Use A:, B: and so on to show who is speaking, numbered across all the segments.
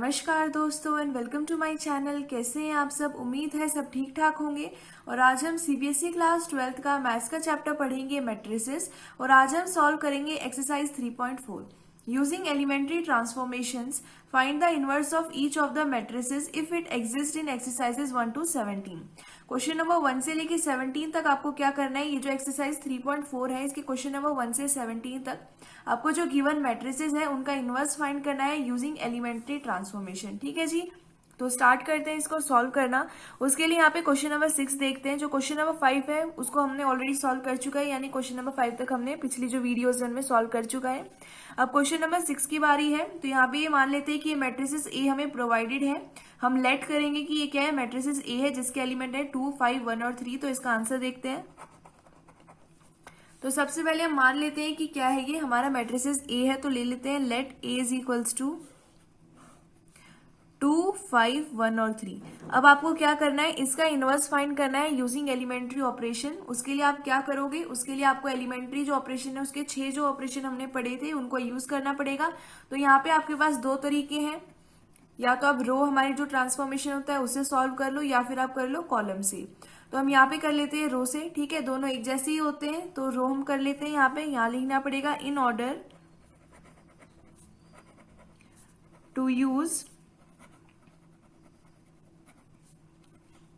A: नमस्कार दोस्तों and welcome to my channel. कैसे हैं आप सब? उम्मीद है सब ठीक ठाक होंगे। और आज हम सीबीएसई क्लास 12th का मैथ्स का चैप्टर पढ़ेंगे मैट्रिसेस। और आज हम सॉल्व करेंगे exercise 3.4 using elementary transformations. Find the inverse of each of the matrices if it exist in exercises 1 to 17। Question number 1 से लेके 17 तक आपको क्या करना है, ये जो एक्सरसाइज 3.4 है इसके क्वेश्चन नंबर 1 से 17 तक आपको जो गिवन मैट्रिसेस है उनका इनवर्स फाइंड करना है यूजिंग एलिमेंट्री ट्रांसफॉर्मेशन। ठीक है जी, तो स्टार्ट करते हैं इसको सॉल्व करना। उसके लिए यहाँ पे क्वेश्चन नंबर 6 देखते हैं। जो क्वेश्चन नंबर 5 है उसको हमने ऑलरेडी सॉल्व कर चुका है, यानी क्वेश्चन नंबर 5 तक हमने पिछली जो वीडियोज है उनमें सॉल्व कर चुका है। अब क्वेश्चन नंबर 6 की बारी है। तो यहाँ पे ये मान लेते हैं कि ये मैट्रिसेस ए हमें प्रोवाइडेड है। हम लेट करेंगे कि ये क्या है, मैट्रिसेस ए है जिसके एलिमेंट है 2, 5, 1 और 3। तो इसका आंसर देखते हैं। तो सबसे पहले हम मान लेते हैं कि क्या है, ये हमारा मैट्रिसेस ए है। तो ले लेते हैं let A is equals to 2, 5, 1 और 3। अब आपको क्या करना है, इसका इनवर्स फाइंड करना है यूजिंग एलिमेंट्री ऑपरेशन। उसके लिए आप क्या करोगे, उसके लिए आपको एलिमेंट्री जो ऑपरेशन है उसके 6 जो ऑपरेशन हमने पढ़े थे उनको यूज करना पड़ेगा। तो यहाँ पे आपके पास दो तरीके हैं, या तो आप रो हमारी जो ट्रांसफॉर्मेशन होता है उससे सॉल्व कर लो या फिर आप कर लो कॉलम से। तो हम यहाँ पे कर लेते हैं रो से। ठीक है, दोनों एक जैसे ही होते हैं तो रो हम कर लेते हैं। यहाँ पे यहाँ लिखना पड़ेगा in order to use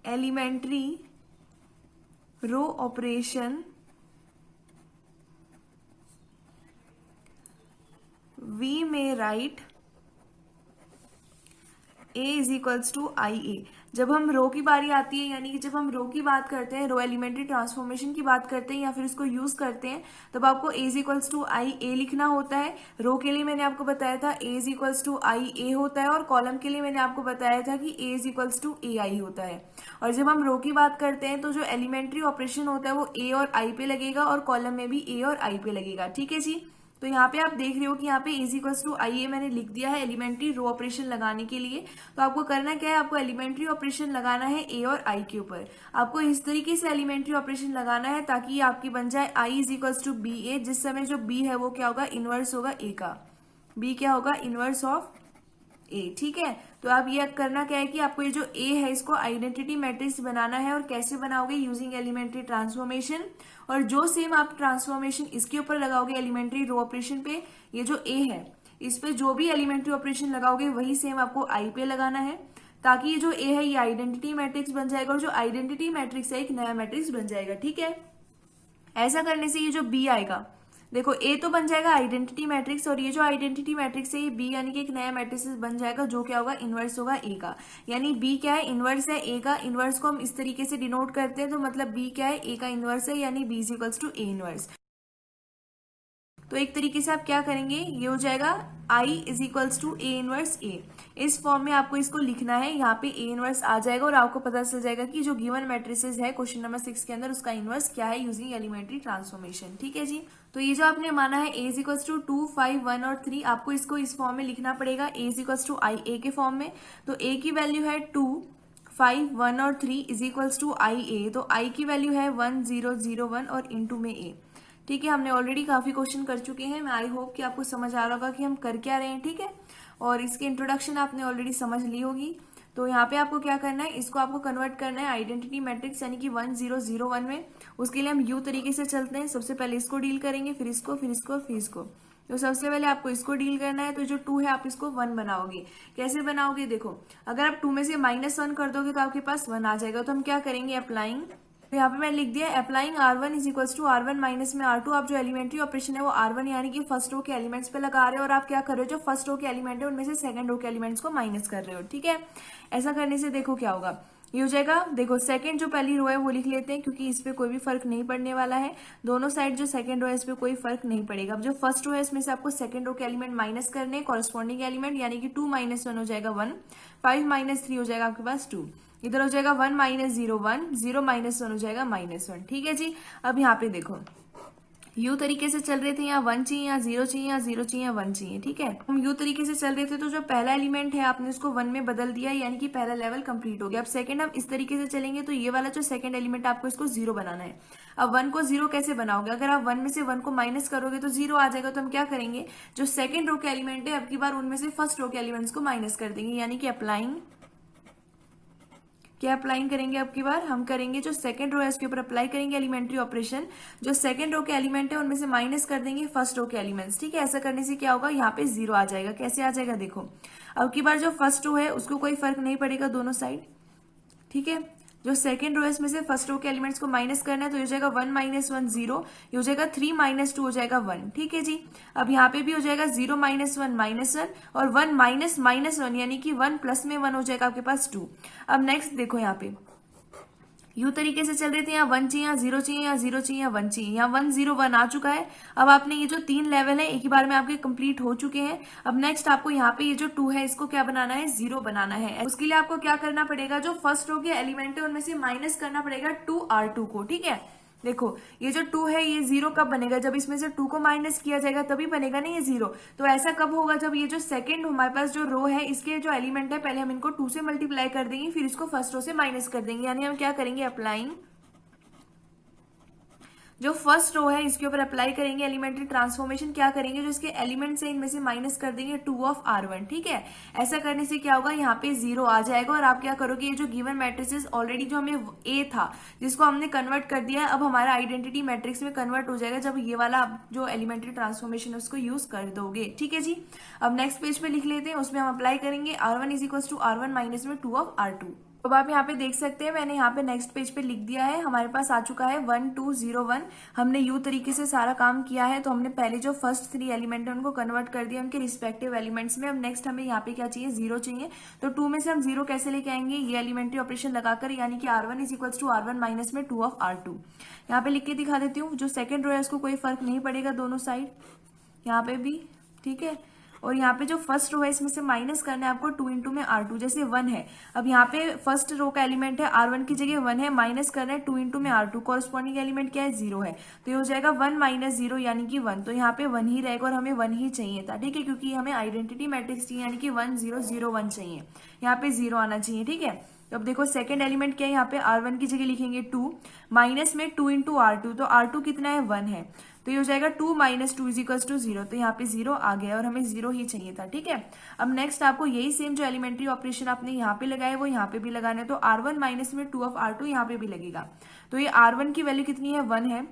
A: elementary row operation we may write A is equals to I A. जब हम रो की बारी आती है, यानी कि जब हम रो की बात करते हैं, रो एलिमेंट्री ट्रांसफॉर्मेशन की बात करते हैं या फिर इसको यूज करते हैं, तब आपको ए इज इक्वल्स टू आई ए लिखना होता है। रो के लिए मैंने आपको बताया था ए इज इक्वल्स टू आई ए होता है, और कॉलम के लिए मैंने आपको बताया था कि ए इज इक्वल्स टू ए आई होता है। और जब हम रो की बात करते हैं तो जो एलिमेंट्री ऑपरेशन होता है वो ए और आई पे लगेगा, और कॉलम में भी ए और आई पे लगेगा। ठीक है जी, तो यहाँ पे आप देख रहे हो कि यहाँ पे इज इक्वल्स टू आई ए मैंने लिख दिया है एलिमेंट्री रो ऑपरेशन लगाने के लिए। तो आपको करना क्या है, आपको एलिमेंट्री ऑपरेशन लगाना है ए और आई के ऊपर। आपको इस तरीके से एलिमेंट्री ऑपरेशन लगाना है ताकि ये आपकी बन जाए आई इज इक्वल्स टू बी ए, जिस समय जो बी है वो क्या होगा, इनवर्स होगा ए का। बी क्या होगा, इनवर्स ऑफ ए। ठीक है, तो आप ये करना क्या है कि आपको ये जो ए है इसको आइडेंटिटी मैट्रिक्स बनाना है। और कैसे बनाओगे, यूजिंग एलिमेंट्री ट्रांसफॉर्मेशन। और जो सेम आप ट्रांसफॉर्मेशन इसके ऊपर लगाओगे एलिमेंट्री रो ऑपरेशन पे, ये जो ए है इस पे जो भी एलिमेंट्री ऑपरेशन लगाओगे वही सेम आपको आई पे लगाना है, ताकि ये जो ए है ये आइडेंटिटी मैट्रिक्स बन जाएगा, और जो आइडेंटिटी मैट्रिक्स है एक नया मैट्रिक्स बन जाएगा। ठीक है, ऐसा करने से ये जो बी आएगा, देखो ए तो बन जाएगा आइडेंटिटी मैट्रिक्स, और ये जो आइडेंटिटी मैट्रिक्स है ये बी यानी कि एक नया मैट्रिक्स बन जाएगा जो क्या होगा, इनवर्स होगा ए का। यानी बी क्या है, इनवर्स है ए का। इनवर्स को हम इस तरीके से डिनोट करते हैं, तो मतलब बी क्या है, ए का इनवर्स है, यानी B is equals to A inverse. तो एक तरीके से आप क्या करेंगे, ये हो जाएगा I is equals to A inverse A. इस फॉर्म में आपको इसको लिखना है, यहाँ पे ए इनवर्स आ जाएगा और आपको पता चल जाएगा कि जो गिवन मैट्रिसेस है क्वेश्चन नंबर 6 के अंदर उसका इनवर्स क्या है यूजिंग एलिमेंट्री ट्रांसफॉर्मेशन। ठीक है जी, तो ये जो आपने माना है ए इज इक्वल्स टू 2, 5, 1 और 3, आपको इसको इस फॉर्म में लिखना पड़ेगा ए इज इक्वल्स टू आई ए के फॉर्म में। तो ए की वैल्यू है 2, 5, 1 और 3 इज इक्वल्स टू आई ए। तो आई की वैल्यू है 1, 0, 0, 1 और इंटू में ए। ठीक है, हमने ऑलरेडी काफी क्वेश्चन कर चुके हैं। मैं आई होप कि आपको समझ आ रहा होगा कि हम कर क्या रहे हैं। ठीक है, और इसके इंट्रोडक्शन आपने ऑलरेडी समझ ली होगी। तो यहाँ पे आपको क्या करना है, इसको आपको कन्वर्ट करना है आइडेंटिटी मैट्रिक्स यानी कि 1, 0, 0, 1 में। उसके लिए हम यू तरीके से चलते हैं, सबसे पहले इसको डील करेंगे, फिर इसको, फिर इसको, फिर इसको। तो सबसे पहले आपको इसको डील करना है, तो जो 2 है आप इसको 1 बनाओगे। कैसे बनाओगे, देखो अगर आप 2 में से -1 कर दोगे तो आपके पास 1 आ जाएगा। तो हम क्या करेंगे, अप्लाइंग, तो यहाँ पे मैंने लिख दिया applying R1 is equals to R1 minus में R2। आप जो एलिमेंट्री ऑपरेशन है वो R1 यानी कि फर्स्ट रो के एलिमेंट्स पे लगा रहे हो, और आप क्या कर रहे हो, जो फर्स्ट रो के एलिमेंट है उनमें से सेकंड रो के एलिमेंट्स को माइनस कर रहे हो। ठीक है, ऐसा करने से देखो क्या होगा, ये हो जाएगा, देखो सेकंड जो पहली रो है वो लिख लेते हैं क्योंकि इस पे कोई भी फर्क नहीं पड़ने वाला है। दोनों साइड जो सेकंड रो है इस पे कोई फर्क नहीं पड़ेगा। अब जो फर्स्ट रो है इसमें से आपको सेकंड रो के एलिमेंट माइनस करने, कॉरेस्पॉन्डिंग एलिमेंट, यानी कि 2 - 1 हो जाएगा 1, 5 - 3 हो जाएगा आपके पास 2, इधर हो जाएगा 1 - 0, 1, 0 - 1 हो जाएगा -1। ठीक है जी, अब यहाँ पे देखो यू तरीके से चल रहे थे, यहाँ 1 चाहिए, यहाँ 0 चाहिए, यहाँ 0 चाहिए, यहाँ 1 चाहिए। ठीक है, हम यू तरीके से चल रहे थे तो जो पहला एलिमेंट है आपने उसको 1 में बदल दिया, यानी कि पहला लेवल कंप्लीट हो गया। अब सेकंड हम इस तरीके से चलेंगे तो ये वाला जो सेकंड एलिमेंट आपको इसको 0 बनाना है। अब 1 को 0 कैसे बनाओगे? अगर आप 1 में से 1 को माइनस करोगे तो 0 आ जाएगा। तो हम क्या करेंगे, जो सेकंड रो के एलिमेंट है अब की बार उनमें से फर्स्ट रो के एलिमेंट्स को माइनस कर देंगे, यानी कि अप्लाइंग, क्या अप्लाइंग करेंगे अब की बार हम करेंगे जो सेकंड रो है उसके ऊपर अप्लाई करेंगे एलिमेंट्री ऑपरेशन। जो सेकंड रो के एलिमेंट है उनमें से माइनस कर देंगे फर्स्ट रो के एलिमेंट्स। ठीक है, ऐसा करने से क्या होगा, यहाँ पे 0 आ जाएगा। कैसे आ जाएगा देखो, अब की बार जो फर्स्ट रो है उसको कोई फर्क नहीं पड़ेगा दोनों साइड। ठीक है, जो सेकंड रो है इसमें से फर्स्ट रो के एलिमेंट्स को माइनस करना है तो हो जाएगा 1 माइनस 1 0, ये हो जाएगा 3 माइनस 2 हो जाएगा 1। ठीक है जी, अब यहाँ पे भी हो जाएगा 0 माइनस 1 माइनस 1 और 1 माइनस माइनस 1 यानी कि 1 प्लस में 1 हो जाएगा आपके पास 2। अब नेक्स्ट देखो, यहाँ पे यू तरीके से चल रहे थे, यहाँ 1 चाहिए, यहाँ 0 चाहिए, यहाँ 0 चाहिए, यहाँ 1 चाहिए, यहाँ 1 0 1 आ चुका है। अब आपने ये जो 3 लेवल है एक ही बार में आपके कंप्लीट हो चुके हैं। अब नेक्स्ट आपको यहाँ पे ये जो 2 है इसको क्या बनाना है, 0 बनाना है। उसके लिए आपको क्या करना पड़ेगा, जो फर्स्ट रो के एलिमेंट है उनमें से माइनस करना पड़ेगा 2R2 को। ठीक है, देखो ये जो 2 है ये 0 कब बनेगा, जब इसमें से 2 को माइनस किया जाएगा तभी बनेगा ना ये 0। तो ऐसा कब होगा, जब ये जो सेकंड हमारे पास जो रो है इसके जो एलिमेंट है पहले हम इनको 2 से मल्टीप्लाई कर देंगे, फिर इसको फर्स्ट रो से माइनस कर देंगे। यानी हम क्या करेंगे, अप्लाइंग, जो फर्स्ट रो है इसके ऊपर अप्लाई करेंगे एलिमेंट्री ट्रांसफॉर्मेशन। क्या करेंगे, जो इसके एलिमेंट्स है इनमें से माइनस कर देंगे 2 ऑफ R1। ठीक है, ऐसा करने से क्या होगा, यहाँ पे 0 आ जाएगा और आप क्या करोगे, ये जो गिवन मैट्रिसेस ऑलरेडी जो हमें A था जिसको हमने कन्वर्ट कर दिया है अब हमारा आइडेंटिटी मैट्रिक्स में कन्वर्ट हो जाएगा जब ये वाला आप जो एलिमेंट्री ट्रांसफॉर्मेशन है उसको यूज कर दोगे। ठीक है जी, अब नेक्स्ट पेज पे लिख लेते हैं, उसमें हम अप्लाई करेंगे R1 is equal to R1 minus में 2 ऑफ R2। अब आप यहाँ पे देख सकते हैं मैंने यहाँ पे नेक्स्ट पेज पे लिख दिया है, हमारे पास आ चुका है 1 2 0 1। हमने यू तरीके से सारा काम किया है, तो हमने पहले जो फर्स्ट 3 एलिमेंट है उनको कन्वर्ट कर दिया उनके रिस्पेक्टिव एलिमेंट्स में। अब नेक्स्ट हमें यहाँ पे क्या चाहिए, 0 चाहिए। तो 2 में से हम 0 कैसे लेके आएंगे, ये एलिमेंट्री ऑपरेशन लगाकर, यानी कि R1 is equal to R1 minus में 2 ऑफ R2। यहाँ पे लिख के दिखा देती हूँ, जो सेकंड रो है उसको कोई फर्क नहीं पड़ेगा दोनों साइड, यहाँ पे भी। ठीक है, और यहाँ पे जो फर्स्ट रो है इसमें से माइनस करना है आपको 2 इंटू में R2, जैसे 1 है। अब यहाँ पे फर्स्ट रो का एलिमेंट है R1 की जगह 1 है, माइनस करना है 2 इंटू में R2, कॉरस्पॉन्डिंग एलिमेंट क्या है, 0 है। तो ये हो जाएगा 1 माइनस 0 यानी कि 1। तो यहाँ पे 1 ही रहेगा और हमें 1 ही चाहिए था। ठीक है, क्योंकि हमें आइडेंटिटी मैट्रिक्स चाहिए, यानी कि 1 0 0 1 चाहिए, यहाँ पे 0 आना चाहिए। ठीक है, तो अब देखो सेकंड एलिमेंट क्या है, यहाँ पे R1 की जगह लिखेंगे 2 माइनस में 2 इंटू R2, तो R2 कितना है, 1 है। तो ये हो जाएगा 2 माइनस 2 इज इक्वल टू 0। तो यहाँ पे 0 आ गया और हमें 0 ही चाहिए था। ठीक है, अब नेक्स्ट आपको यही सेम जो एलिमेंट्री ऑपरेशन आपने यहाँ पे लगाया वो यहाँ पे भी लगाना है। तो R1 माइनस में 2 ऑफ R2 यहाँ पे भी लगेगा। तो ये R1 की वैल्यू कितनी है, 1 है,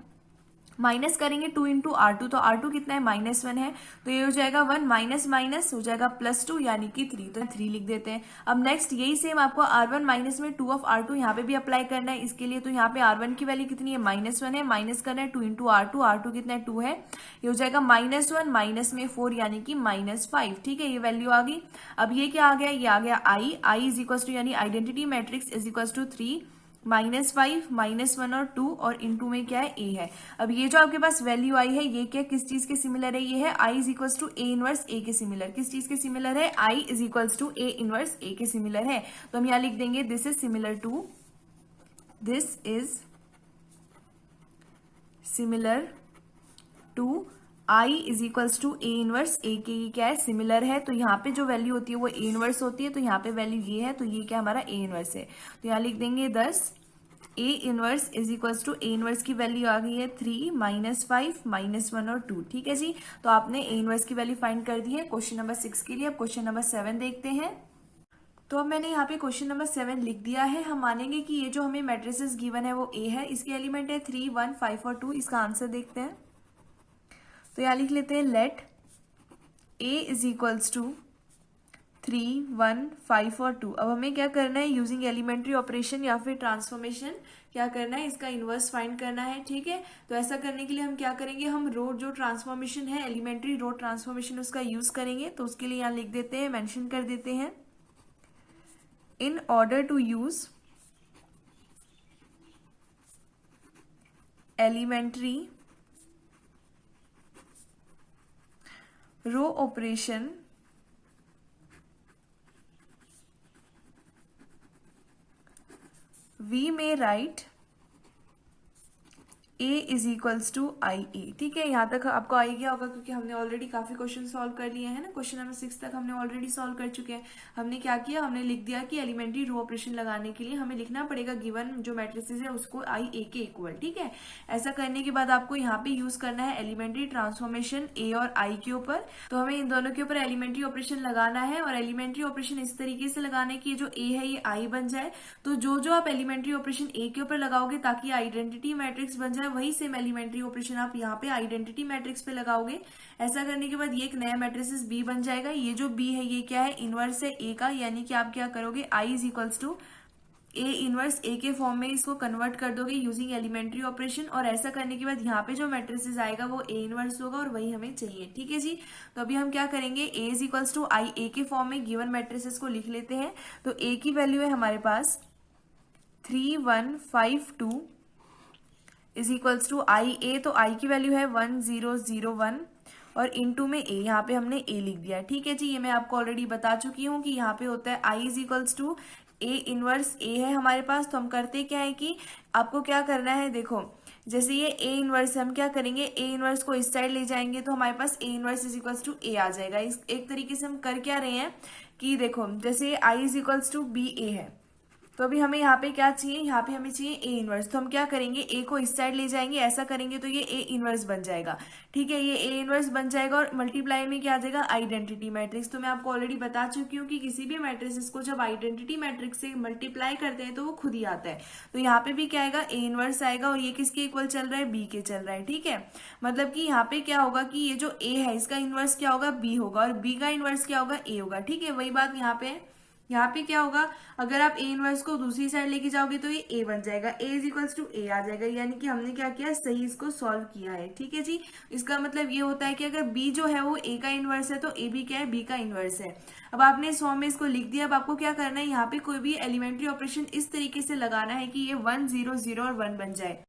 A: माइनस करेंगे 2 इंटू R2, तो R2 कितना है, -1 है। तो ये हो जाएगा 1 माइनस माइनस हो जाएगा +2 यानी कि 3, तो 3 लिख देते हैं। अब नेक्स्ट यही सेम आपको R1 माइनस में 2 ऑफ R2 यहाँ पे भी अप्लाई करना है इसके लिए। तो यहाँ पे R1 की वैल्यू कितनी है, -1 है, माइनस करना है 2 इंटू R2, R2 कितना है, 2 है। ये हो जाएगा -1 माइनस में 4 यानी कि -5। ठीक है, ये वैल्यू आ गई। अब ये क्या आ गया, ये आ गया I इज इक्वल टू, यानी identity matrix is equal to 3 -5 -1 और 2 और इनटू में क्या है, A है। अब ये जो आपके पास वैल्यू आई है ये क्या किस चीज के सिमिलर है, ये है I is equal to A inverse A के सिमिलर। किस चीज के सिमिलर है, I is equal to A inverse A के सिमिलर है। तो हम यहाँ लिख देंगे this is similar to I is equals to A inverse A के, ये क्या है, सिमिलर है। तो यहाँ पे जो वैल्यू होती है वो A इनवर्स होती है, तो यहाँ पे वैल्यू ये है, तो ये क्या हमारा A इनवर्स है। तो यहाँ लिख देंगे 10 A inverse is equals to A inverse की वैल्यू आ गई है 3 -5 -1 और 2। ठीक है जी, तो आपने A इनवर्स की वैल्यू फाइंड कर दी है क्वेश्चन नंबर 6 के लिए। अब क्वेश्चन नंबर 7 देखते हैं। तो अब मैंने यहाँ पे क्वेश्चन नंबर 7 लिख दिया है। हम मानेंगे कि ये जो हमें मैट्रिसेस गिवन है वो A है, इसके एलिमेंट है 3 1 5 और 2। इसका आंसर देखते हैं। तो यहाँ लिख लेते हैं let A is equals to 3 1 5 और 2। अब हमें क्या करना है, यूजिंग एलिमेंट्री ऑपरेशन या फिर ट्रांसफॉर्मेशन क्या करना है, इसका इनवर्स फाइंड करना है। ठीक है, तो ऐसा करने के लिए हम क्या करेंगे, हम रो जो ट्रांसफॉर्मेशन है एलिमेंट्री रो ट्रांसफॉर्मेशन उसका यूज करेंगे। तो उसके लिए यहाँ लिख देते हैं, मेंशन कर देते हैं, in order to use elementary row operation we may write A is equals to I A. ठीक है, यहाँ तक आपको आ गया होगा क्योंकि हमने ऑलरेडी काफी क्वेश्चन सॉल्व कर लिए हैं ना। क्वेश्चन नंबर 6 तक हमने ऑलरेडी सॉल्व कर चुके हैं। हमने क्या किया, हमने लिख दिया कि एलिमेंट्री रो ऑपरेशन लगाने के लिए हमें लिखना पड़ेगा गिवन जो मैट्रिसेस है उसको आई ए के इक्वल। ठीक है, ऐसा करने के बाद आपको यहाँ पे यूज करना है एलिमेंट्री ट्रांसफॉर्मेशन ए और आई के ऊपर। तो हमें इन दोनों के ऊपर एलिमेंट्री ऑपरेशन लगाना है और एलिमेंट्री ऑपरेशन इस तरीके से लगाना है कि जो ए है ये आई बन जाए। तो जो आप एलिमेंट्री ऑपरेशन ए के ऊपर लगाओगे ताकि आइडेंटिटी मैट्रिक्स बन जाए, वही सेम एलिमेंट्री ऑपरेशन आप यहाँ पे आइडेंटिटी मैट्रिक्स पे लगाओगे। ऐसा करने के बाद ये एक नया मैट्रिक्स बी बन जाएगा। ये जो बी है ये क्या है, इनवर्स है ए का, यानी कि आप क्या करोगे, I is equals to A inverse A के फॉर्म में इसको कन्वर्ट कर दोगे यूजिंग एलिमेंट्री ऑपरेशन। और ऐसा करने के बाद यहाँ पे जो मैट्रिसेस आएगा वो ए इनवर्स होगा और वही हमें चाहिए। ठीक है जी, तो अभी हम क्या करेंगे, ए इज इक्वल्स टू आई ए के फॉर्म में गिवन मैट्रिसेस को लिख लेते हैं। तो ए की वैल्यू है हमारे पास 3152 इज इक्वल्स टू आई ए। तो आई की वैल्यू है 1001 और इनटू में ए, यहाँ पे हमने ए लिख दिया। ठीक है जी, ये मैं आपको ऑलरेडी बता चुकी हूँ कि यहाँ पे होता है I is equals to A inverse A है हमारे पास। तो हम करते क्या है कि आपको क्या करना है, देखो जैसे ये ए इनवर्स हम क्या करेंगे, ए इनवर्स को इस साइड ले जाएंगे तो हमारे पास A inverse is equals to A आ जाएगा। इस एक तरीके से हम कर क्या रहे हैं कि देखो जैसे आई इज इक्वल्स टू बी ए है, तो अभी हमें यहाँ पे क्या चाहिए, यहाँ पे हमें चाहिए ए इनवर्स। तो हम क्या करेंगे, ए को इस साइड ले जाएंगे, ऐसा करेंगे तो ये ए इनवर्स बन जाएगा। ठीक है, ये ए इनवर्स बन जाएगा और मल्टीप्लाई में क्या आ जाएगा, आइडेंटिटी मैट्रिक्स। तो मैं आपको ऑलरेडी बता चुकी हूँ कि किसी भी मैट्रिक्स को जब आइडेंटिटी मैट्रिक्स से मल्टीप्लाई करते हैं तो वो खुद ही आता है। तो यहाँ पे भी क्या आएगा, ए इनवर्स आएगा और ये किसके इक्वल चल रहा है, बी के चल रहा है। ठीक है, मतलब कि यहाँ पे क्या होगा कि ये जो ए है इसका इनवर्स क्या होगा, बी होगा और बी का इनवर्स क्या होगा, ए होगा। ठीक है, वही बात यहाँ पे है। यहाँ पे क्या होगा, अगर आप ए इनवर्स को दूसरी साइड लेके जाओगे तो ये ए बन जाएगा, ए इज इक्वल्स टू ए आ जाएगा, यानी कि हमने क्या किया, सही इसको सॉल्व किया है। ठीक है जी, इसका मतलब ये होता है कि अगर बी जो है वो ए का इनवर्स है तो ए भी क्या है, बी का इनवर्स है। अब आपने इस फॉर्म में इसको लिख दिया। अब आपको क्या करना है, यहाँ पे कोई भी एलिमेंट्री ऑपरेशन इस तरीके से लगाना है कि ये 1 0 0 और 1 बन जाए।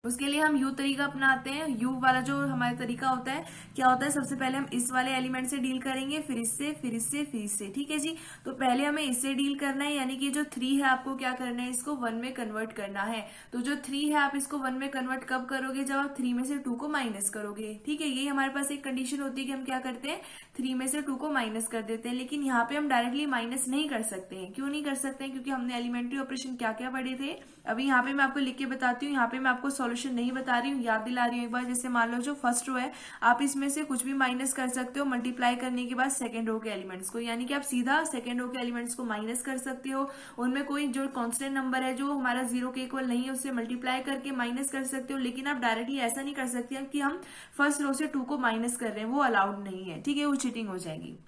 A: उसके लिए हम यू तरीका अपनाते हैं। यू वाला जो हमारा तरीका होता है, क्या होता है, सबसे पहले हम इस वाले एलिमेंट से डील करेंगे, फिर इससे, फिर इससे, फिर इससे। ठीक है जी, तो पहले हमें इससे डील करना है, यानी कि जो 3 है आपको क्या करना है, इसको 1 में कन्वर्ट करना है। तो जो 3 है आप इसको 1 में कन्वर्ट कब करोगे, जब आप 3 में से 2 को माइनस करोगे। ठीक है, यही हमारे पास एक कंडीशन होती है कि हम क्या करते हैं, 3 में से 2 को माइनस कर देते हैं। लेकिन यहाँ पे हम डायरेक्टली माइनस नहीं कर सकते हैं। क्यों नहीं कर सकते हैं, क्योंकि हमने एलिमेंट्री ऑपरेशन क्या क्या पढ़े थे। अभी यहाँ पे मैं आपको लिख के बताती हूँ, यहाँ पे मैं आपको सॉल्यूशन नहीं बता रही हूँ, याद दिला रही हूँ एक बार। जैसे मान लो जो फर्स्ट रो है, आप इसमें से कुछ भी माइनस कर सकते हो मल्टीप्लाई करने के बाद सेकंड रो के एलिमेंट्स को, यानी कि आप सीधा सेकंड रो के एलिमेंट्स को माइनस कर सकते हो। उनमें कोई जो कांस्टेंट नंबर है जो हमारा 0 के इक्वल नहीं है उससे मल्टीप्लाई करके माइनस कर सकते हो। लेकिन आप डायरेक्टली ऐसा नहीं कर सकते कि हम फर्स्ट रो से 2 को माइनस कर रहे हैं, वो अलाउड नहीं है। ठीक है, वो चीटिंग हो जाएगी।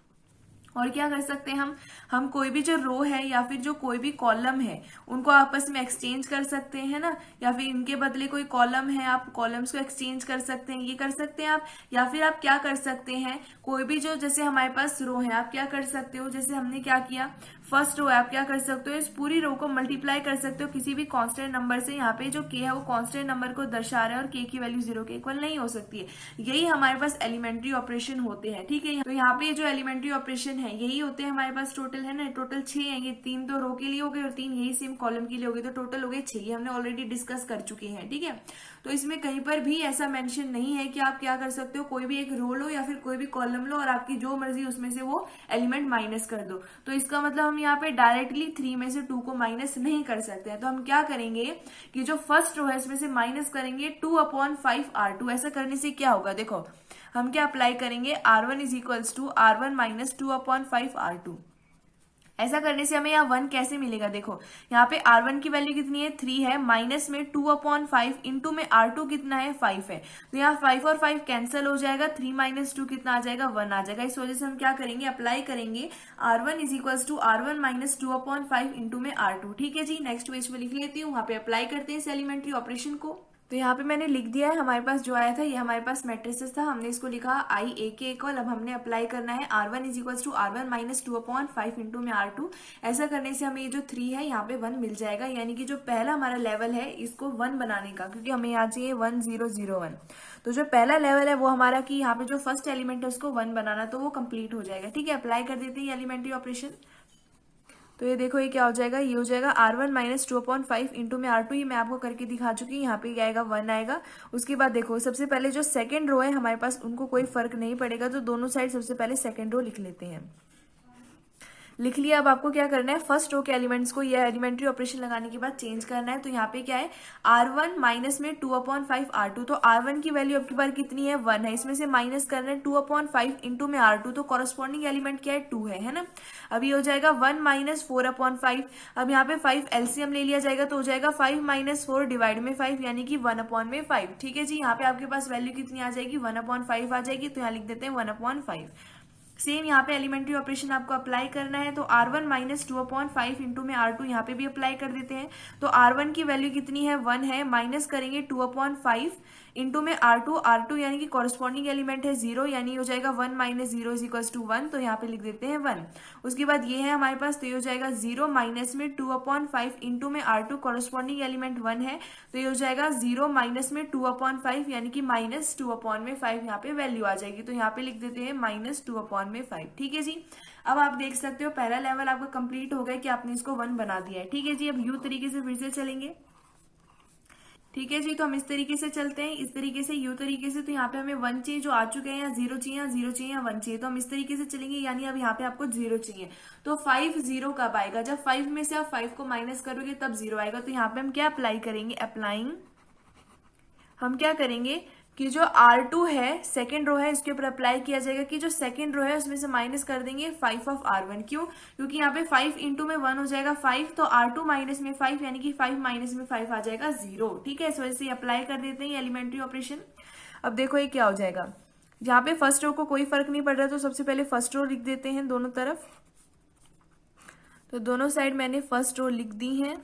A: और क्या कर सकते हैं हम कोई भी जो रो है या फिर जो कोई भी कॉलम है उनको आपस में एक्सचेंज कर सकते हैं ना, या फिर इनके बदले कोई कॉलम है आप कॉलम्स को एक्सचेंज कर सकते हैं, ये कर सकते हैं आप। या फिर आप क्या कर सकते हैं, कोई भी जो जैसे हमारे पास रो है आप क्या कर सकते हो, जैसे हमने क्या किया, फर्स्ट रो है आप क्या कर सकते हो, इस पूरी रो को मल्टीप्लाई कर सकते हो किसी भी कांस्टेंट नंबर से। यहाँ पे जो के है वो कांस्टेंट नंबर को दर्शा रहा है और के की वैल्यू 0 के इक्वल नहीं हो सकती है। यही हमारे पास एलिमेंट्री ऑपरेशन होते हैं। ठीक है, तो यहाँ पे जो एलिमेंट्री ऑपरेशन है यही होते हैं हमारे पास। टोटल है ना, टोटल 6 है, ये 3 तो रो के लिए हो गए और 3 यही सेम कॉलम के लिए हो गए, तो टोटल हो गए 6। ये हमने ऑलरेडी डिस्कस कर चुके हैं। ठीक है, तो इसमें कहीं पर भी ऐसा मेंशन नहीं है कि आप क्या कर सकते हो, कोई भी एक रो लो या फिर कोई भी कॉलम लो और आपकी जो मर्जी उसमें से वो एलिमेंट माइनस कर दो। तो इसका मतलब हम यहाँ पे डायरेक्टली 3 में से 2 को माइनस नहीं कर सकते हैं। तो हम क्या करेंगे कि जो फर्स्ट रो है इसमें से माइनस करेंगे 2/5R2। ऐसा करने से क्या होगा, देखो हम क्या अप्लाई करेंगे, R1 is equals to R1 minus 2/5R2। ऐसा करने से हमें यहाँ 1 कैसे मिलेगा, देखो यहाँ पे R1 की वैल्यू कितनी है, 3 है, माइनस में 2/5 इंटू में R2 कितना है, 5 है। तो यहाँ 5 और 5 कैंसिल हो जाएगा, 3 माइनस 2 कितना आ जाएगा, 1 आ जाएगा। इस वजह से हम क्या करेंगे, अप्लाई करेंगे R1 is equals to R1 minus 2/5 into में R2। ठीक है जी, नेक्स्ट पेज में लिख लेती हूँ, वहां पे अप्लाई करते हैं इस एलिमेंट्री ऑपरेशन को। तो यहाँ पे मैंने लिख दिया है, हमारे पास जो आया था ये हमारे पास मैट्रिसेस था, हमने इसको लिखा आई ए के इक्वल। अब हमने अप्लाई करना है R1 is equals to R1 minus 2/5 into में R2। ऐसा करने से हमें ये जो 3 है यहाँ पे 1 मिल जाएगा, यानी कि जो पहला हमारा लेवल है इसको 1 बनाने का, क्योंकि हमें यहाँ चाहिए 1 0 0 1। तो जो पहला लेवल है वो हमारा कि यहाँ पे जो फर्स्ट एलिमेंट है उसको 1 बनाना, तो वो कंप्लीट हो जाएगा। ठीक है, अप्लाई कर देते हैं एलिमेंट्री ऑपरेशन। तो ये देखो ये क्या हो जाएगा, ये हो जाएगा R1 माइनस 2/5 इंटू में R2, ये मैं आपको करके दिखा चुकी हूँ। यहाँ पे क्या आएगा 1 आएगा। उसके बाद देखो सबसे पहले जो सेकंड रो है हमारे पास उनको कोई फर्क नहीं पड़ेगा, तो दोनों साइड सबसे पहले सेकंड रो लिख लेते हैं। लिख लिया। अब आपको क्या करना है, फर्स्ट रो के एलिमेंट्स को ये एलिमेंट्री ऑपरेशन लगाने के बाद चेंज करना है। तो यहाँ पे क्या है R1 माइनस में 2/5 R2, तो R1 की वैल्यू आपकी बार कितनी है 1 है, इसमें से माइनस करना है 2/5 इंटू में R2, तो कॉरस्पॉन्डिंग एलिमेंट क्या है 2 है ना। अब ये हो जाएगा 1 माइनस 4/5। अब यहाँ पे 5 एलसीएम ले लिया जाएगा तो हो जाएगा 5 माइनस 4 डिवाइड में 5 यानी कि 1/5। ठीक है जी, यहाँ पे आपके पास वैल्यू कितनी आ जाएगी 1/5 आ जाएगी, तो यहाँ लिख देते हैं 1/5। सेम यहाँ पे एलिमेंट्री ऑपरेशन आपको अप्लाई करना है, तो R1 माइनस 2/5 इंटू में R2 यहाँ पे भी अप्लाई कर देते हैं। तो R1 की वैल्यू कितनी है 1 है, माइनस करेंगे 2/5 इंटू में R2 यानी कि कॉरस्पॉन्डिंग एलिमेंट है 0, यानी हो जाएगा 1 माइनस 0 इज इक्वल्स टू 1, तो यहाँ पे लिख देते हैं 1। उसके बाद ये है हमारे पास, तो ये हो जाएगा 0 माइनस में 2/5 इंटू में R2 कॉरस्पॉन्डिंग एलिमेंट 1 है, तो ये हो जाएगा 0 माइनस में 2/5 यानी कि माइनस 2/5 यहाँ पे वैल्यू आ जाएगी, तो यहाँ पे लिख देते हैं माइनस 2/5। ठीक है जी, अब आप देख सकते हो पहला लेवल आपका कंप्लीट हो गया कि आपने इसको 1 बना दिया है। ठीक है जी, अब यू तरीके से फिर से चलेंगे। ठीक है जी, तो हम इस तरीके से चलते हैं, इस तरीके से यू तरीके से। तो यहाँ पे हमें 1 चाहिए जो आ चुके हैं, या 0 चाहिए, या 0 चाहिए, या 1 चाहिए, तो हम इस तरीके से चलेंगे। यानी अब यहाँ पे आपको 0 चाहिए, तो 5 0 कब आएगा, जब 5 में से आप 5 को माइनस करोगे तब 0 आएगा। तो यहाँ पे हम क्या अप्लाई करेंगे, अप्लाइंग हम क्या करेंगे कि जो R2 है सेकेंड रो है इसके ऊपर अप्लाई किया जाएगा कि जो सेकेंड रो है उसमें से माइनस कर देंगे 5 ऑफ R1। क्यों, क्योंकि यहाँ पे 5 इंटू में 1 हो जाएगा 5, तो R2 माइनस में 5 यानी कि 5 माइनस में 5 आ जाएगा 0। ठीक है, इस वजह से अप्लाई कर देते हैं एलिमेंट्री ऑपरेशन। अब देखो ये क्या हो जाएगा, जहाँ पे फर्स्ट रो को कोई फर्क नहीं पड़ रहा तो सबसे पहले फर्स्ट रो लिख देते हैं दोनों तरफ। तो दोनों साइड मैंने फर्स्ट रो लिख दी है।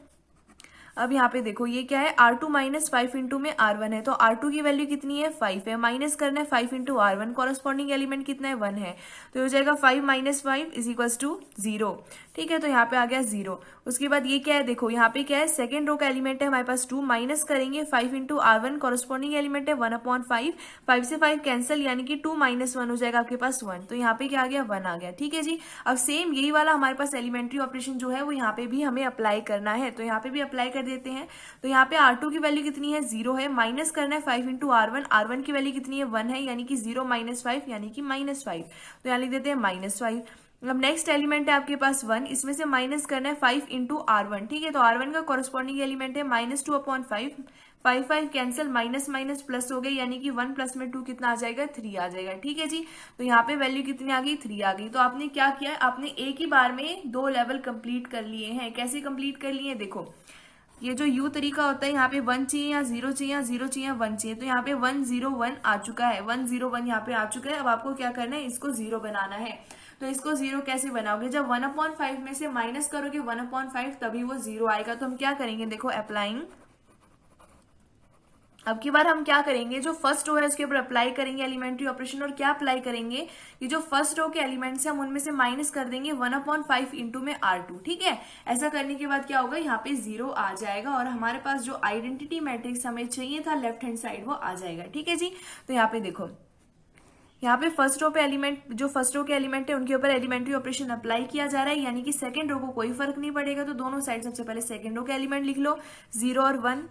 A: अब यहाँ पे देखो ये क्या है, R2 माइनस 5 इंटू में R1 है, तो R2 की वैल्यू कितनी है 5 है, माइनस करना है 5 इंटू R1, कॉरस्पॉन्डिंग एलिमेंट कितना है 1 है, तो हो जाएगा 5 माइनस 5 इज इक्वल्स टू 0। ठीक है, तो यहाँ पे आ गया 0। उसके बाद ये क्या है, देखो यहाँ पे क्या है, सेकंड रो का एलिमेंट है हमारे पास 2, माइनस करेंगे 5 इंटू R1, कॉरस्पॉन्डिंग एलिमेंट है 1/5, 5 से 5 कैंसिल यानी कि 2 माइनस 1 हो जाएगा आपके पास 1, तो यहाँ पे क्या आ गया 1 आ गया। ठीक है जी, अब सेम यही वाला हमारे पास एलिमेंट्री ऑपरेशन जो है वो यहाँ पे भी हमें अप्लाई करना है, तो यहाँ पे भी अप्लाई कर देते हैं। तो यहाँ पे R2 की वैल्यू कितनी है 0 है, माइनस करना है 5 इंटू R1 की वैल्यू कितनी है 1 है, यानी कि 0 माइनस 5 यानी कि माइनस 5, तो यहाँ लिख देते हैं माइनस 5। अब नेक्स्ट एलिमेंट है आपके पास 1, इसमें से माइनस करना है 5 इंटू R1। ठीक है, तो R1 का कॉरस्पॉन्डिंग एलिमेंट है minus 2/5, 5 cancel, minus minus plus हो गई यानी कि 1 प्लस में 2 कितना आ जाएगा 3 आ जाएगा। ठीक है जी, तो यहाँ पे वैल्यू कितनी आ गई 3 आ गई। तो आपने क्या किया है, आपने एक ही बार में 2 लेवल कंप्लीट कर लिए हैं। कैसे कंप्लीट कर लिए, देखो ये जो यू तरीका होता है, यहाँ पे 1 चाहिए या 0 चाहिए, या 0 चाहिए या 1 चाहिए, तो यहाँ पे 1 0 1 आ चुका है, 1 0 1 यहाँ पे आ चुका है। अब आपको क्या करना है, इसको 0 बनाना है। तो इसको 0 कैसे बनाओगे, जब 1/5 में से माइनस करोगे 1/5 तभी वो 0 आएगा। तो हम क्या करेंगे, देखो अप्लाइंग, अब की बार हम क्या करेंगे, जो फर्स्ट रो है उसके ऊपर अप्लाई करेंगे एलिमेंट्री ऑपरेशन। और क्या अप्लाई करेंगे, ये जो फर्स्ट रो के एलिमेंट्स हैं हम उनमें से माइनस कर देंगे 1/5 इंटू में R2। ठीक है, ऐसा करने के बाद क्या होगा, यहाँ पे 0 आ जाएगा और हमारे पास जो आइडेंटिटी मैट्रिक्स हमें चाहिए था लेफ्ट हैंड साइड वो आ जाएगा। ठीक है जी, तो यहाँ पे देखो, यहाँ पे फर्स्ट रो पे एलिमेंट, जो फर्स्ट रो के एलिमेंट है उनके ऊपर एलिमेंट्री ऑपरेशन अप्लाई किया जा रहा है, यानी कि सेकंड रो को कोई फर्क नहीं पड़ेगा। तो दोनों साइड सबसे पहले सेकंड रो के एलिमेंट लिख लो, 0 और 1,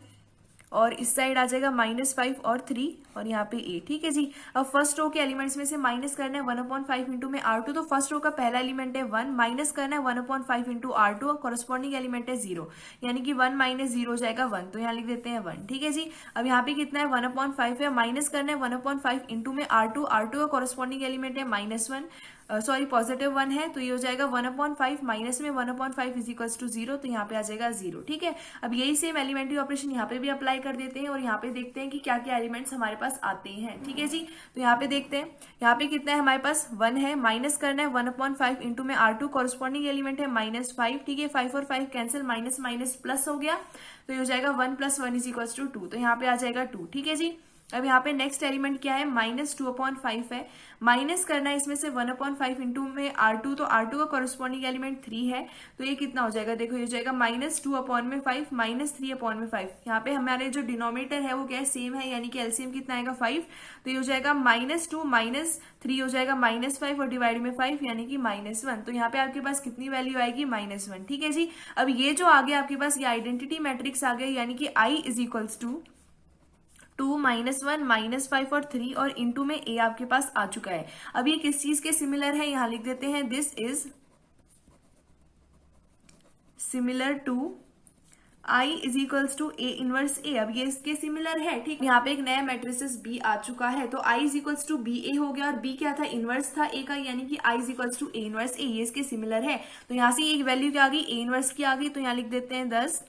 A: और इस साइड आ जाएगा -5 और 3 और यहाँ पे 8। ठीक है जी, अब फर्स्ट रो के एलिमेंट्स में से माइनस करना है 1/5 इंटू में R2, तो फर्स्ट रो का पहला एलिमेंट है 1, माइनस करना है 1/5 इंटू R2 और कॉरस्पॉन्डिंग एलिमेंट है 0, यानी कि 1 माइनस 0 हो जाएगा 1, तो यहाँ लिख देते हैं 1। ठीक है जी, अब यहाँ पे कितना है 1/5 है, माइनस करना है 1/5 इंटू में R2 का कॉरस्पॉन्डिंग एलिमेंट है -1, सॉरी पॉजिटिव 1 है, तो ये हो जाएगा 1/5 माइनस में 1/5 इज इक्वल्स टू 0, तो यहाँ पे आ जाएगा 0। ठीक है, अब यही सेम एलिमेंट्री ऑपरेशन यहाँ पे भी अप्लाई कर देते हैं और यहाँ पे देखते हैं कि क्या क्या एलिमेंट्स हमारे पास आते हैं। ठीक है जी, तो यहाँ पे देखते हैं, यहाँ पे कितना है हमारे पास 1 है, माइनस करना है 1/5 इंटू में R2 कॉरस्पॉन्डिंग एलिमेंट है -5। ठीक है, 5 और 5 कैंसिल, माइनस माइनस प्लस हो गया, तो ये हो जाएगा 1 + 1 इज इक्वल्स टू 2, तो यहाँ पे आ जाएगा 2। ठीक है जी, अब यहाँ पे नेक्स्ट एलिमेंट क्या है, -2/5 है। माइनस करना है इसमें से 1/5 इंटू में R2, तो R2 का कॉरेस्पॉन्डिंग एलिमेंट 3 है, तो ये कितना हो जाएगा, देखो ये हो जाएगा -2/5 -3/5। यहाँ पे हमारे जो डिनोमिनेटर है वो क्या है, सेम है, यानी कि एलसीएम कितना आएगा 5, तो ये हो जाएगा -2 -3 हो जाएगा -5 और डिवाइड में 5 यानी कि -1। तो यहाँ पे आपके पास कितनी वैल्यू आएगी, -1। ठीक है जी। अब ये जो आ गया आपके पास, ये आइडेंटिटी मैट्रिक्स आ गया, यानी कि I इज इक्वल्स टू 2 -1 -5 और 3 और इंटू में a आपके पास आ चुका है। अब ये किस चीज के सिमिलर है, यहां लिख देते हैं this is similar to I is equals to A inverse A। अब ये इसके सिमिलर है, ठीक। यहाँ पे एक नया मैट्रिसेस B आ चुका है, तो I is equals to BA हो गया, और B क्या था, इनवर्स था A का, यानी कि I is equals to A inverse A, ये इसके सिमिलर है। तो यहाँ से एक वैल्यू क्या आ गई, A इनवर्स की आ गई, तो यहाँ लिख देते हैं 10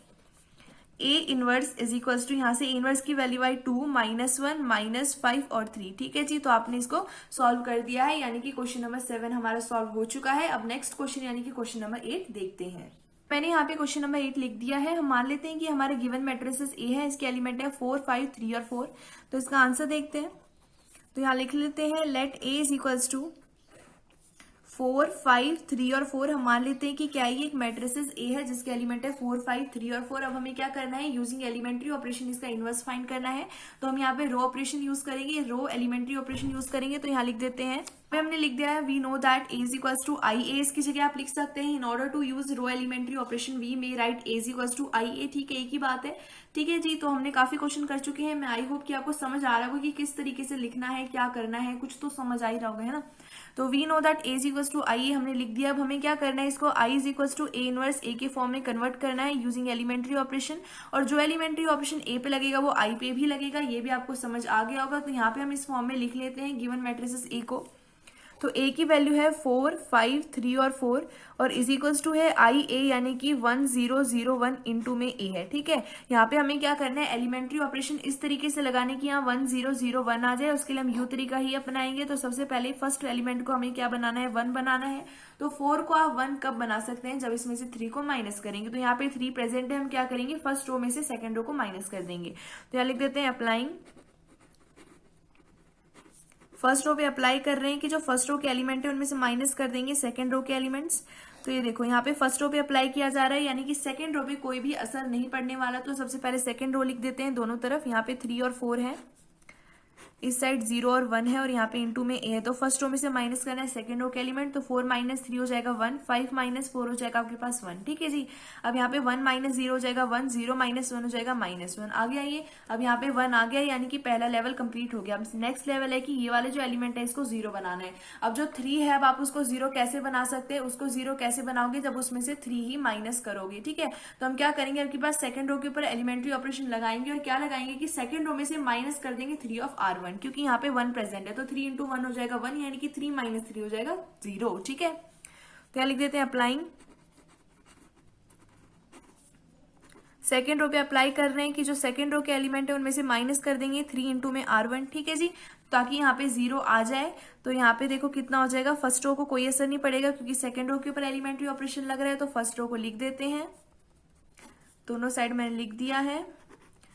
A: A inverse is equals to, यहाँ से A इनवर्स की वैल्यू आई 2 -1 -5 और 3। ठीक है जी, तो आपने इसको सॉल्व कर दिया है, यानी कि क्वेश्चन नंबर 7 हमारा सॉल्व हो चुका है। अब नेक्स्ट क्वेश्चन यानी कि क्वेश्चन नंबर 8 देखते हैं। मैंने यहाँ पे क्वेश्चन नंबर 8 लिख दिया है। हम मान लेते हैं कि हमारे गिवन मैट्रिसेस A है, इसके एलिमेंट है 4 5 3 और 4। तो इसका आंसर देखते हैं। तो यहाँ लिख लेते हैं let A is equals to 4 5 3 और 4। हम मान लेते हैं कि क्या ये एक मैट्रिसेस A है जिसके एलिमेंट है 4 5 3 और 4। अब हमें क्या करना है, यूजिंग एलिमेंट्री ऑपरेशन इसका इनवर्स फाइंड करना है। तो हम यहाँ पे रो ऑपरेशन यूज करेंगे, रो एलिमेंट्री ऑपरेशन यूज करेंगे। तो यहाँ लिख देते हैं, हमने लिख दिया है we know that A is equals to I A। इसकी जगह आप लिख सकते हैं in order to use row elementary operation we may write A is equals to I A। ठीक है, एक ही बात है। ठीक है जी, तो हमने काफी क्वेश्चन कर चुके हैं। मैं आई होप कि आपको समझ आ रहा होगा कि किस तरीके से लिखना है, क्या करना है, कुछ तो समझ आ ही रहा होगा, है ना। तो we know that A is equals to I A हमने लिख दिया। अब हमें क्या करना है, इसको I is equals to A inverse A के फॉर्म में कन्वर्ट करना है यूजिंग एलिमेंट्री ऑपरेशन। और जो एलिमेंट्री ऑपरेशन A पे लगेगा वो I पे भी लगेगा, ये भी आपको समझ आ गया होगा। तो यहाँ पे हम इस फॉर्म में लिख लेते हैं गिवन मैट्रिसेस A को। तो A की वैल्यू है 4 5 3 और 4 और इज इक्वल्स टू है I A, यानी कि 1 0 0 1 इंटू में A है। ठीक है, यहाँ पे हमें क्या करना है, एलिमेंट्री ऑपरेशन इस तरीके से लगाने की यहाँ 1 0 0 1 आ जाए, उसके लिए हम यू तरीका ही अपनाएंगे। तो सबसे पहले फर्स्ट एलिमेंट को हमें क्या बनाना है, 1 बनाना है। तो 4 को आप 1 कब बना सकते हैं, जब इसमें से 3 को माइनस करेंगे। तो यहाँ पे 3 प्रेजेंट है, हम क्या करेंगे, फर्स्ट रो में से सेकेंड रो को माइनस कर देंगे। तो यहाँ लिख देते हैं अप्लाइंग, फर्स्ट रो पे अप्लाई कर रहे हैं कि जो फर्स्ट रो के एलिमेंट है उनमें से माइनस कर देंगे सेकंड रो के एलिमेंट्स। तो ये देखो यहाँ पे फर्स्ट रो पे अप्लाई किया जा रहा है, यानी कि सेकंड रो पे कोई भी असर नहीं पड़ने वाला। तो सबसे पहले सेकंड रो लिख देते हैं दोनों तरफ। यहाँ पे 3 और 4 है, इस साइड 0 और 1 है, और यहाँ पे इंटू में A है। तो फर्स्ट रो में से माइनस करना है सेकंड रो के एलिमेंट। तो 4 - 3 हो जाएगा 1, 5 - 4 हो जाएगा आपके पास 1। ठीक है जी। अब यहाँ पे 1 - 0 हो जाएगा 1, 0 - 1 हो जाएगा -1 आ गया ये। अब यहाँ पे 1 आ गया, यानी कि पहला लेवल कंप्लीट हो गया। अब नेक्स्ट लेवल है कि ये वाले जो एलिमेंट है इसको 0 बनाना है। अब जो 3 है, अब आप उसको 0 कैसे बना सकते हैं, उसको 0 कैसे बनाओगे, जब उसमें से 3 ही माइनस करोगे। ठीक है, तो हम क्या करेंगे, आपके पास सेकंड रो के ऊपर एलिमेंट्री ऑपरेशन लगाएंगे, और क्या लगाएंगे कि सेकंड रो में से माइनस कर देंगे 3 ऑफ R1, क्योंकि यहाँ पे 1 प्रेजेंट है। तो 3 इंटू 1 हो जाएगा 1, यानी कि 3 - 3 हो जाएगा 0। ठीक है, तो क्या लिख देते हैं अप्लाइंग, सेकेंड रो पे अप्लाई कर रहे हैं कि जो सेकेंड रो के एलिमेंट है उनमें से माइनस कर देंगे 3 इंटू में R1। ठीक है जी, ताकि यहाँ पे 0 आ जाए। तो यहाँ पे देखो कितना हो जाएगा, फर्स्ट रो को कोई असर नहीं पड़ेगा क्योंकि सेकेंड रो के ऊपर एलिमेंट्री ऑपरेशन लग रहा है। तो फर्स्ट रो को लिख देते हैं, दोनों साइड मैंने लिख दिया है।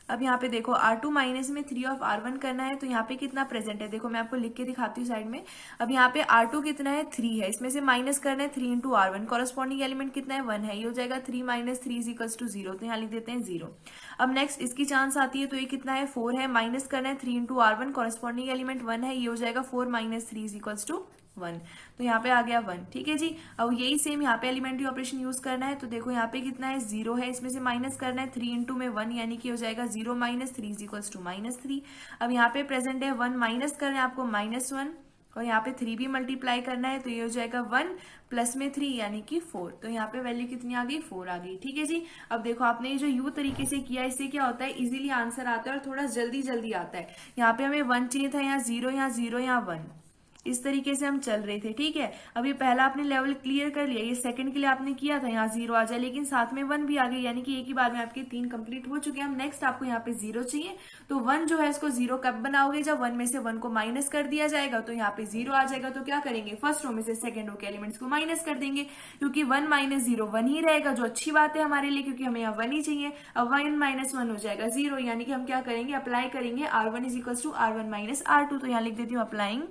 A: अब यहाँ पे देखो R2 माइनस में 3 ऑफ R1 करना है। तो यहाँ पे कितना प्रेजेंट है, देखो मैं आपको लिख के दिखाती हूँ साइड में। अब यहाँ पे R2 कितना है, 3 है, इसमें से माइनस करना है 3 इंटू R1। कॉरेस्पॉन्डिंग एलिमेंट कितना है, 1 है, ये हो जाएगा 3 - 3 इक्वल्स टू 0। तो यहाँ लिख देते हैं 0। अब नेक्स्ट इसकी चांस आती है, तो ये कितना है, 4 है, माइनस करना है 3 इंटू R1, कॉरेस्पॉन्डिंग एलिमेंट 1 है, ये हो जाएगा 4 - 3 इक्वल्स टू 1। तो यहाँ पे आ गया 1। ठीक है जी। अब यही सेम यहाँ पे एलिमेंट्री ऑपरेशन यूज करना है। तो देखो यहाँ पे कितना है, 0 है, इसमें से माइनस करना है 3 इंटू में 1, यानी कि हो जाएगा 0 - 3 इक्वल्स टू -3। अब यहाँ पे प्रेजेंट है 1, माइनस करना है आपको -1, और यहाँ पे 3 भी मल्टीप्लाई करना है। तो ये हो जाएगा 1 प्लस में 3 यानी कि 4। तो यहाँ पे वैल्यू कितनी आ गई, 4 आ गई। ठीक है जी। अब देखो आपने ये जो यू तरीके से किया, इससे क्या होता है, इजीली आंसर आता है और थोड़ा जल्दी जल्दी आता है। यहाँ पे हमें 1 चाहिए था, यहाँ 0, यहाँ 0, यहाँ 1। इस तरीके से हम चल रहे थे, ठीक है। अब ये पहला आपने लेवल क्लियर कर लिया, ये सेकंड के लिए आपने किया था यहाँ 0 आ जाए, लेकिन साथ में 1 भी आ गई, यानी कि एक ही बार में आपके 3 कंप्लीट हो चुके हैं। अब नेक्स्ट आपको यहाँ पे 0 चाहिए, तो 1 जो है इसको 0 कब बनाओगे, जब 1 में से 1 को माइनस कर दिया जाएगा तो यहाँ पे 0 आ जाएगा। तो क्या करेंगे, फर्स्ट रो में से सेकंड रो के एलिमेंट्स को माइनस कर देंगे, क्योंकि 1 माइनस 0 1 ही रहेगा, जो अच्छी बात है हमारे लिए, क्योंकि हमें यहाँ 1 ही चाहिए। अब 1 माइनस 1 हो जाएगा 0, यानी कि हम क्या करेंगे, अप्लाई करेंगे R1 is equal to R1 minus R2। तो यहाँ लिख देती हूँ अप्लाइंग,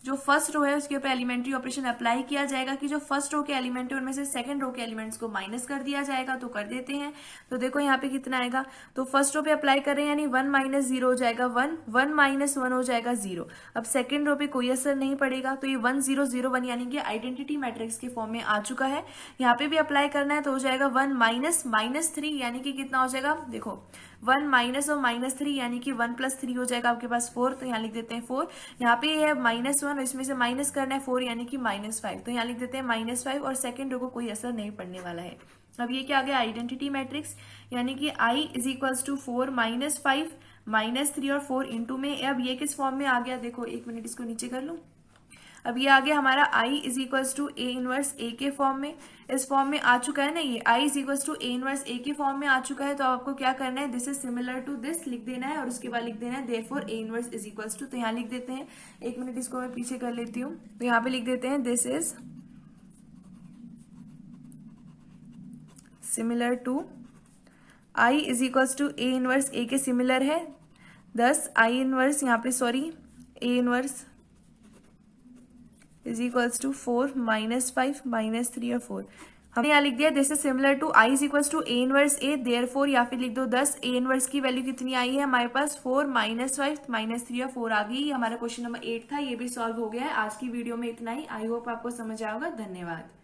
A: जो फर्स्ट रो है उसके ऊपर एलिमेंट्री ऑपरेशन अप्लाई किया जाएगा कि जो फर्स्ट रो के एलिमेंट है उनमें से सेकंड रो के एलिमेंट्स को माइनस कर दिया जाएगा। तो कर देते हैं, तो देखो यहाँ पे कितना आएगा, तो फर्स्ट रो पे अप्लाई कर रहे हैं, यानी 1 माइनस 0 हो जाएगा 1, 1 माइनस 1 हो जाएगा 0। अब सेकंड रो पे कोई असर नहीं पड़ेगा, तो ये 1 0 0 1 यानी कि आइडेंटिटी मैट्रिक्स के फॉर्म में आ चुका है। यहाँ पे भी अप्लाई करना है, तो हो जाएगा 1 माइनस माइनस 3, यानी कि कितना हो जाएगा, देखो 1 माइनस और माइनस 3 यानी कि 1 प्लस 3 हो जाएगा आपके पास 4। तो यहाँ लिख देते हैं 4, यहाँ पे है -1, इसमें से माइनस करना है 4 यानी कि -5। तो यहाँ लिख देते हैं -5, और सेकंड रो को कोई असर नहीं पड़ने वाला है। अब ये क्या आ गया, आइडेंटिटी मैट्रिक्स, यानी कि I इज इक्वल्स टू 4 -5 -3 और 4 इंटू में। अब ये किस फॉर्म में आ गया, देखो 1 मिनट इसको नीचे कर लूं। अब ये आ गया हमारा I is equals to A inverse A के फॉर्म में, इस फॉर्म में आ चुका है ना, ये I is equals to A inverse A के फॉर्म में आ चुका है। तो आपको क्या करना है, this is similar to this लिख देना है, और उसके बाद लिख देना है therefore A inverse is equals to. तो यहाँ लिख देते हैं, 1 मिनट इसको मैं पीछे कर लेती हूँ। तो यहाँ पे लिख देते हैं this is similar to I is equals to A inverse A के सिमिलर है, दस I इनवर्स यहाँ पे sorry A inverse is equals to 4 -5 -3 और 4। हमने यहाँ लिख दिया this is similar to I is equals to A inverse A, therefore या फिर लिख दो 10 A इनवर्स की वैल्यू कितनी आई है हमारे पास, 4 -5 -3 और 4 आ गई। हमारा क्वेश्चन नंबर 8 था, ये भी सॉल्व हो गया है। आज की वीडियो में इतना ही, आई होप आपको समझ आया होगा। धन्यवाद।